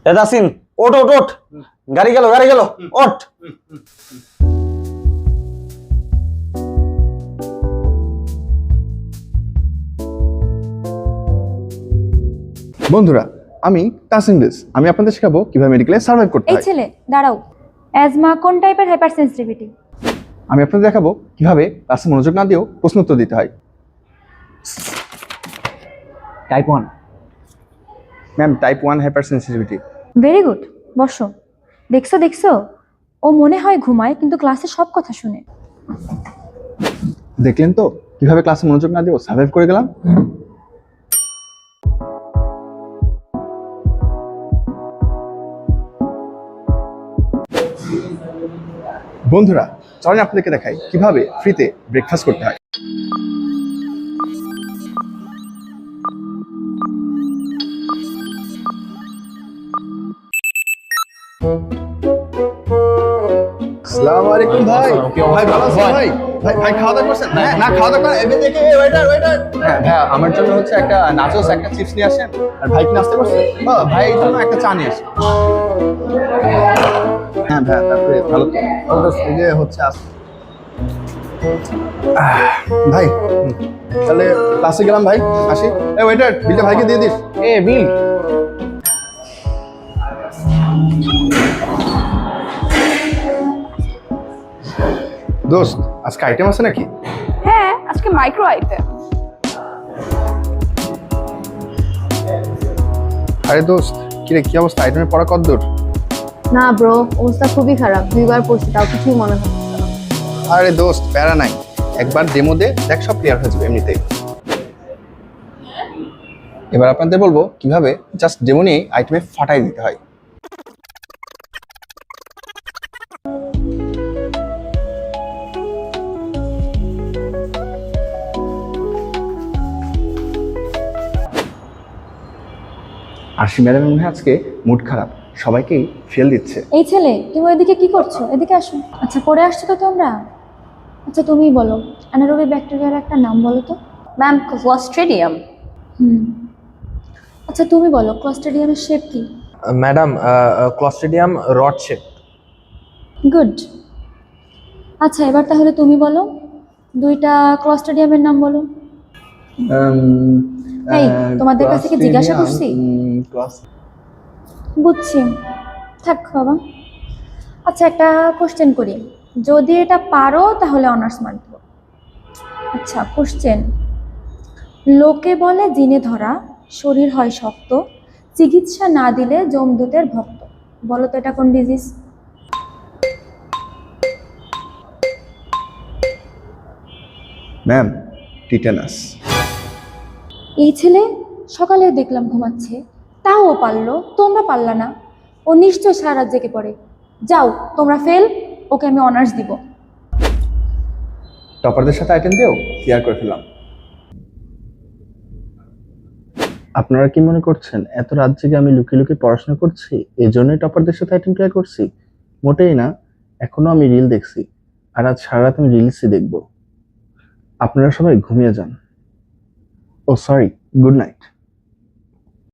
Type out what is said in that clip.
এ তাসিন, ওঠ ওঠ ওঠ, গাড়ি গেল গাড়ি গেল, ওঠ। বন্ধুরা, আমি তাসিম রেস। আমি আপনাদের শেখাবো কিভাবে মেডিকেলে সার্ভাইভ করতে এই হয়। ছেলে দাঁড়াও, অ্যাজমা কোন টাইপের হাইপার সেন্সিটিভিটি? আমি আপনাদের দেখাবো কিভাবে ক্লাসে মনোযোগ না দিয়েও প্রশ্ন উত্তর দিতে হয়। Type 1। Ma'am, type 1 hyper sensitivity. Very good, বসো। দেখছো দেখছো, ও মনে হয় ঘুমায় কিন্তু ক্লাসে সব কথা শুনে। দেখলেন তো কিভাবে ক্লাসে মনোযোগ না দিয়েও সার্ভাইভ করে গেলাম। বন্ধুরা, চলেন আপনাদেরকে দেখাই কিভাবে ফ্রিতে ব্রেকফাস্ট করতে হয়। আসসালামু আলাইকুম ভাই। ভাই ভালো আছেন ভাই? ভাই ভাই খাওয়া দাওয়া করছেন? না খাওয়া দাওয়া করেন। এবে দেখে ওয়েটার ওয়েটার। হ্যাঁ ভাই, আমার জন্য হচ্ছে একটা নাচোস, একটা চিপস নিয়ে আসেন। আর ভাই কি নাস্তা করছেন? ভাই এই জন্য একটা চা নিয়ে আসেন। হ্যাঁ ভাই, তারপরে ভালো তো এই যে হচ্ছে ভাই, তাহলে ক্লাসে গেলাম ভাই, আসি। এই ওয়েটার, বিলটা ভাইকে দিয়ে দিস। এ বিল। দোস্ত, আজকে আইটেম আছে নাকি? হ্যাঁ, আজকে মাইক্রো আইটেম। আরে দোস্ত, কিরে কি অবস্থা? আইটেমের পড়া কতদূর? না ব্রো, অবস্থা খুবই খারাপ। 2বার পড়ছি তাও কিছুই মনে হচ্ছে না। আরে দোস্ত, প্যারা নাই, একবার ডেমো দে, দেখ সব ক্লিয়ার হয়ে যাবে এমনিতেই। এবার আপনাদের বলবো কিভাবে জাস্ট ডেমো নিয়ে আইটেমে ফাটাই দিতে হয়। আরশি ম্যাডাম মনে হয় আজকে মুড খারাপ, সবাইকেই ফেল দিচ্ছে। এই ছেলে, তুমি ওইদিকে কি করছো? এদিকে আসো। আচ্ছা, পড়ে আসছো তো তোমরা? আচ্ছা তুমি বলো, অ্যানারোবিক ব্যাকটেরিয়ার একটা নাম বলো তো। Ma'am, Clostridium. আচ্ছা তুমি বলো, ক্লস্ট্রিডিয়ামের শেপ কি? Madam, Clostridium rod shape. Good. আচ্ছা এবার তাহলে তুমি বলো, 2টা ক্লস্ট্রিডিয়ামের নাম বলো। এই, তোমাদের কাছে কি জিজ্ঞাসা করছি? বুঝছি, থাক বাবা। আচ্ছা একটা কোশ্চেন করি, যদি এটা পারো তাহলে অনার্স মার্ক দেবো। আচ্ছা কোশ্চেন, লোকে বলে জিনে ধরা, শরীর হয় শক্ত, চিকিৎসা না দিলে যমদূতের ভক্ত। বলো তো এটা কোন ডিজিজ? ম্যাম, টিটানাস। এই ছেলে সকালে দেখলাম ঘুমাচ্ছে, তাও ও পারলো, তোমরা পারলা না। ও নিশ্চয় সারা রাত জেগে পড়ে। যাও তোমরা ফেল, ওকে আমি অনার্স দিব। টপারদের সাথে আইটেম দিয়েও ক্লিয়ার করে ফেললাম। আপনারা কি মনে করছেন এত রাত জেগে আমি লুকিয়ে লুকিয়ে পড়াশোনা করছি, এই জন্যই টপারদের সাথে আইটেম ক্লিয়ার করছি? মোটেই না, এখনো আমি রিল দেখছি, আর আজ সারা রাত আমি রিলসই দেখব। আপনারা সবাই ঘুমিয়ে যান। ও সরি, গুড নাইট।